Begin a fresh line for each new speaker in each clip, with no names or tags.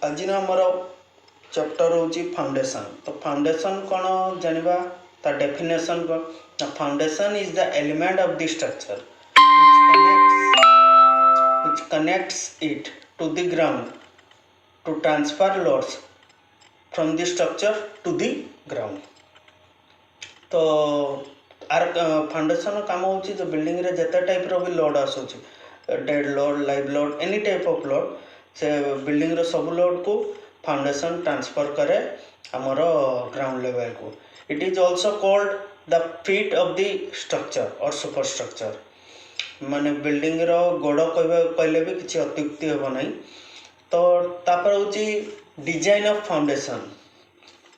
आज आमर चैप्टर होची फाउंडेशन। तो फाउंडेशन कौन जानिबा ता डेफिनेशन को। Foundation is the element of the structure which connects it to the ground to transfer loads from the structure to the ground। तो are foundation काम होची जो बिल्डिंग रे जते टाइप रो भी लोड आसुची, dead load, live load, any type of load, से building रो सब लोड को फाउंडेशन ट्रांसफर करे हमर ग्राउंड लेवल को। It is also called the feet of the structure और सुपरस्ट्रक्चर। माने बिल्डिंग रो गोड़ कहले भी किसी अत्युक्ति हेबो नहीं। तो तापर होची design of foundation.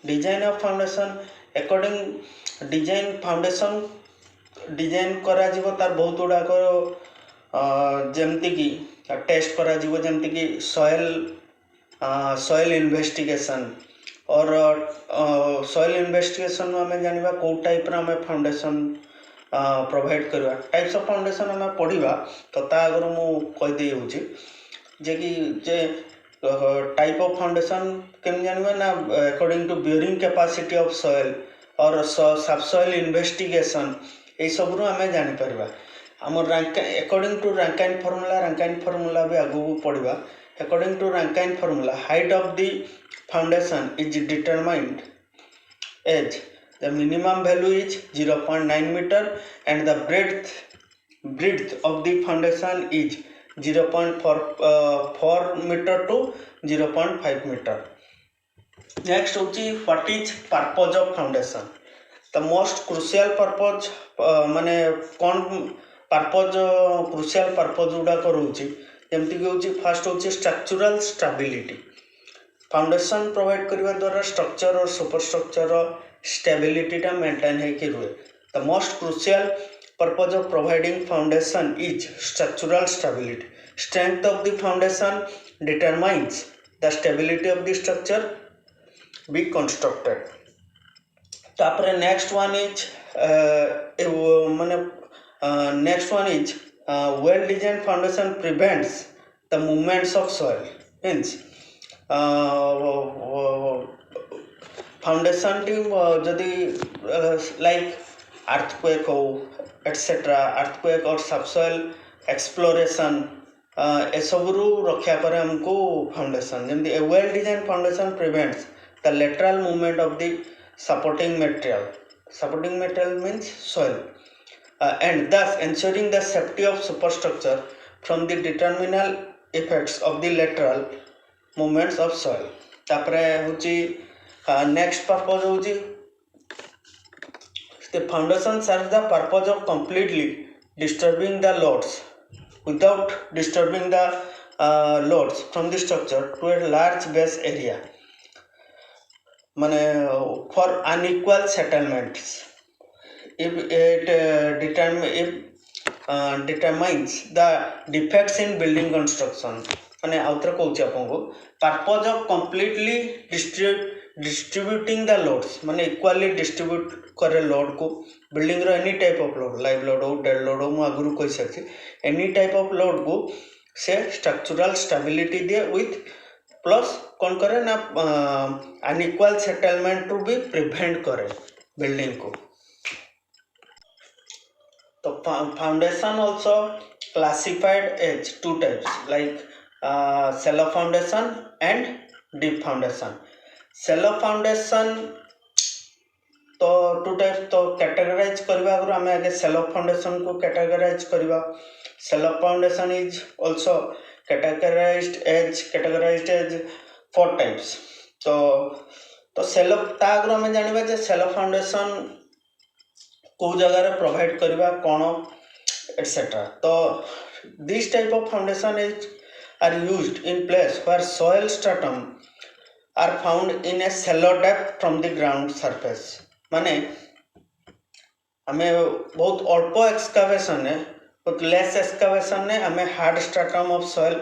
Design of foundation according design foundation design करा जीवो तार बहुत गुड़ा जमती की टेस्ट करा जीवो, जमती की सॉइल इन्वेस्टिगेशन और सॉइल इन्वेस्टिगेशन आम जाना कौ टाइप आम फाउंडेशन प्रोवाइड करवा। टाइप्स ऑफ फाउंडेशन आम पढ़ा तो ता आगर मुझे जे कि जे टाइप ऑफ फाउंडेशन केम जानवा ना according to bearing capacity of soil और सबसॉइल इन्वेस्टिगेशन ये सब रू आम जापर आम अकॉर्डिंग टू रैंकाइन फार्मूला भी आगू पढ़ा। According to Rankine formula height of the foundation is determined as the minimum value is 0.9 meter and the breadth of the foundation is 0.4 meter to 0.5 meter। next होची what is purpose of foundation। the most crucial purpose माने कौन purpose crucial purpose गुड़ा करूची जेमती कि होची first होची structural stability। Foundation provide करने द्वारा स्ट्रक्चर और सुपरस्ट्रक्चर स्टेबिलिटी मेंटेन है कि रुए। The most crucial purpose of providing foundation is structural stability. Strength of the foundation determines the stability of the structure be constructed. तापर next one is माने next one is well design foundation prevents the movements of soil. Means foundation टी जदि like earthquake हो etcetera, earthquake और subsoil exploration ए सबरू रक्षा करे हमको फाउंडेशन। जमती a well design foundation prevents the lateral movement of the supporting material. Supporting material means soil and thus ensuring the safety of superstructure from the determinal effects of the lateral movements of soil। तापरे होची next purpose होची the foundation serves the purpose of completely disturbing the loads without disturbing the loads from the structure to a large base area माने for unequal settlements if it determines the defects in building construction। माने आउथर कहूँ आपको purpose of completely distributing the loads माने equally distribute करे load को। Building रो any type of load, live load हो, डेड लोड हो, मुझे आगुरी कही सकती एनी टाइप ऑफ लोड को से स्ट्रक्चरल स्टेबिलिटी दिए विथ प्लस कौन करे ना अनइक्वल सेटलमेंट टू भी प्रिवेंट करे बिल्डिंग को। तो foundation also classified as two types like shallow foundation and deep foundation। shallow foundation तो टू टाइप तो कैटेगराइज करबा अगर हमें आगे shallow foundation को कैटेगराइज करबा। shallow foundation is also categorized as 4 types। तो shallow ता अगर हमें जानिबा जे shallow foundation को जगह रे प्रोवाइड करबा कोन एटसेट्रा। तो this type of foundation are used in place where soil stratum are found in a shallow depth from the ground surface। माने हमें बहुत अल्प एक्सकावेशन है, बहुत लेस एक्सकावेशन ने हमें हार्ड स्ट्राटम ऑफ सॉइल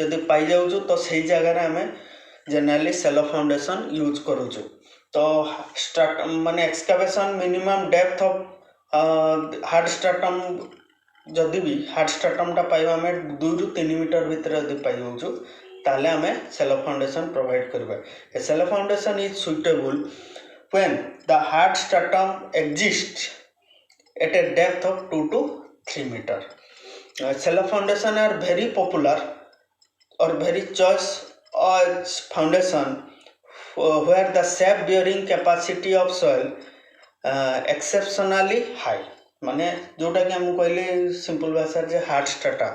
यदि पाई जाउछु तो सही जगह रे हमें जनरली shallow फाउंडेशन यूज करूछु। तो स्ट्राटम माने excavation minimum depth of hard stratum जदि भी हार्ड स्ट्राटमटा पाइबा आम 2 ରୁ 3 मीटर भितर जदि पाइबू ताले आमे सेलो फाउंडेशन प्रोवाइड करबा। A shallow foundation is suitable when the hard stratum exists at a depth of 2 to 3 meter. Cello foundation are very popular or very choice as foundation where the shape bearing capacity of soil exceptionally high. माने जोटा कि हम कहले simple भाषा जे hard strata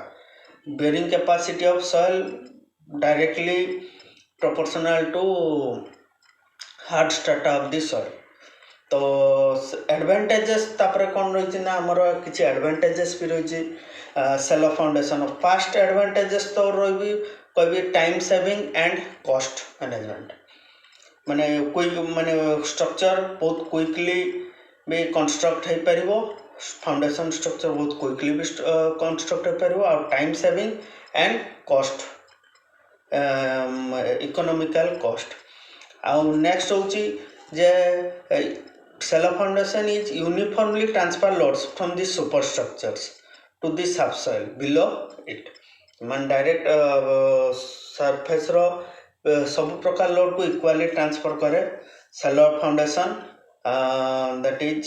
bearing capacity of soil directly proportional to hard strata of the soil. तो advantages तापर कौन रही ना आमर किसी एडवांटेजेस भी रही सेलो फाउंडेशन फास्ट एडवांटेजेस तो रही कह time saving and cost management माने कोई माने स्ट्रक्चर बहुत क्विकली भी कंस्ट्रक्ट हो पार फाउंडेशन स्ट्रक्चर बहुत क्विकली भी कंस्ट्रक्ट हो पार और time saving and cost economical cost आउ नेक्स्ट होची जे cello foundation is uniformly transfer loads from the superstructures to the subsoil below it man direct surface ro सब प्रकार लोड को इक्वाली ट्रांसफर करे cello foundation that is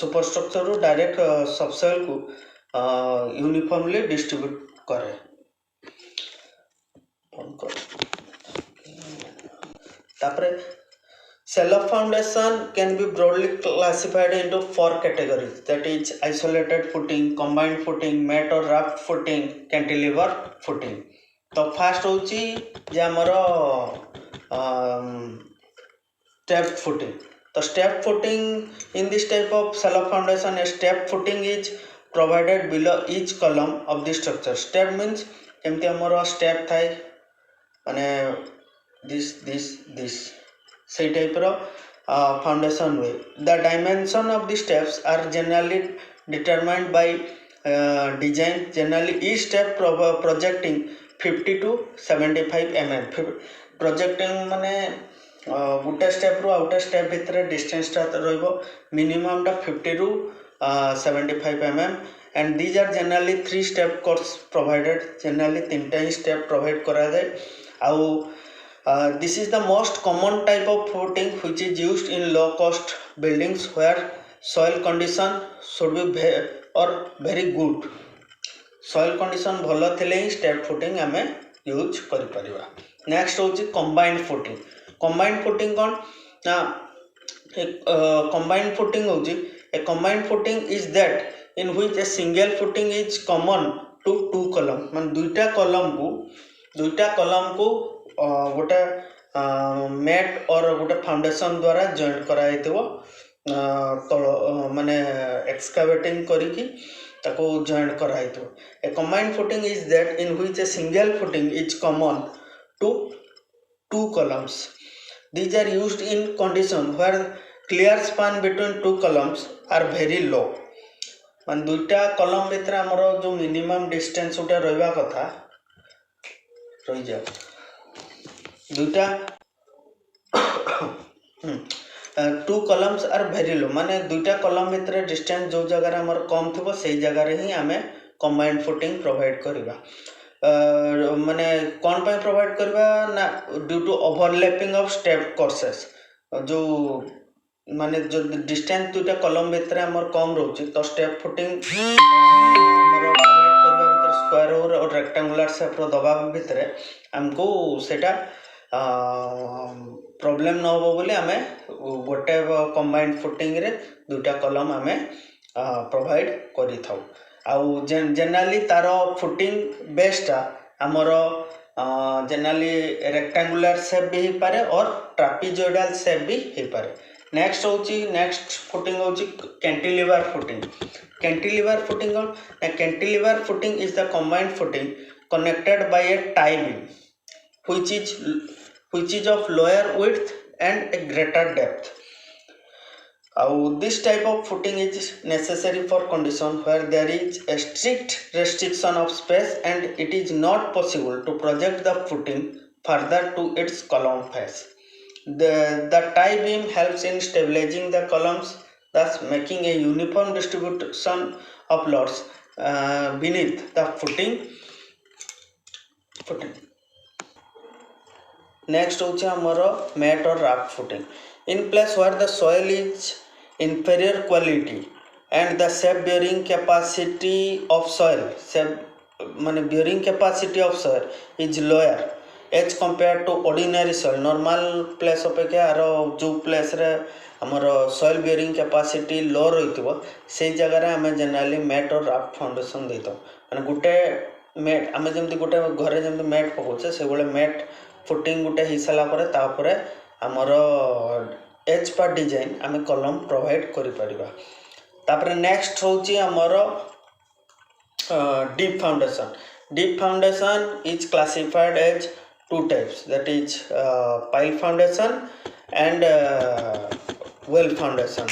superstructure रो direct subsoil को uniformly distribute करे तापरे cello foundation can be broadly classified into 4 categories, that is isolated footing, combined footing, mat or raft footing, cantilever footing. तो first होची जे हमर step footing. तो step footing in this type of cello foundation, a step footing is provided below each column of the structure. Step means एमती हमर step थाए माने this say type of foundation way. The dimension of the steps are generally determined by design. Generally each step projecting 50 to 75 mm. Projecting माने गुटे step रो आउटे step भितर distance टा रहइबो minimum टा 50 to 75 mm and these are generally 3 step course provided. Generally 3टा he step provide करा जाय आउ this is the most common type of footing which is used in low cost buildings where soil condition should be or very good. Soil condition भलो थिले ही step footing आमे use करि परिबा. Next होची combined footing. Combined footing कोन ना combined footing होची a combined footing is that in which a single footing is common to two column मान दुईटा column को गोटे मेट और गोटे फाउंडेशन द्वारा जॉइंट कराई थो तल माने एक्सकावेटिंग करिकी ताको जॉइंट कराई थो. A combined footing is that in which a single footing is common to two columns. These are used in condition where clear span between two columns are very low. मान दुईटा कॉलम भितर हमरो जो minimum distance उटा रहबा कथा रही जा दुईटा two columns are very low माने दुईटा कॉलम भितर डिस्टेंस जो जगह हमर कम थिबो सेही जगह रे ही आमे कंबाइंड फुटिंग प्रोवाइड करबा. माने कोन पे प्रोवाइड करबा ना due to overlapping of step courses जो माने जो डिस्टेंस दुईटा कॉलम भितर हमर कम रहउची तो स्टेप फुटिंग हमर प्रोवाइड करबा भितर स्क्वायर और रेक्टेंगुलर शेप रो दबा भितर हमको सेटा प्रॉब्लम न हो बोले आमे गोटे कंबाइंड फुटिंग रे दुईटा कॉलम आमे प्रोवाइड करि थाउ. आउ जनरली तारो फुटिंग बेस्टा हमर जनरली रेक्टेंगुलर शेप भी ही पारे और ट्रापेजोइडल शेप भी ही पारे. नेक्स्ट फुटिंग होची cantilever footing. Cantilever footing is the combined footing connected by a tie beam which is of lower width and a greater depth. This type of footing is necessary for condition where there is a strict restriction of space and it is not possible to project the footing further to its column face. The tie beam helps in stabilizing the columns, thus making a uniform distribution of loads beneath the footing. Next hoche amaro mat or raft footing in place where the soil is inferior quality and the shape bearing capacity of soil bearing capacity of soil is lower as compared to ordinary soil. Normal place अपेक्षा आरो जो place रे हमरो soil bearing capacity low रहितबो से जगह रे हमें generally mat और raft foundation देतो माने गुटे mat हमें जेमति गुटे घरे जेमति mat पकोचे से बोले mat फुटिंग गुटे ही साला परे तापरे हमरो एच पार्ट डिजाइन हमें कलम प्रोवाइड करि परिबा। तापरे नेक्स्ट होची हमरो deep foundation. Deep foundation is classified as two types, that is pile foundation and well foundation.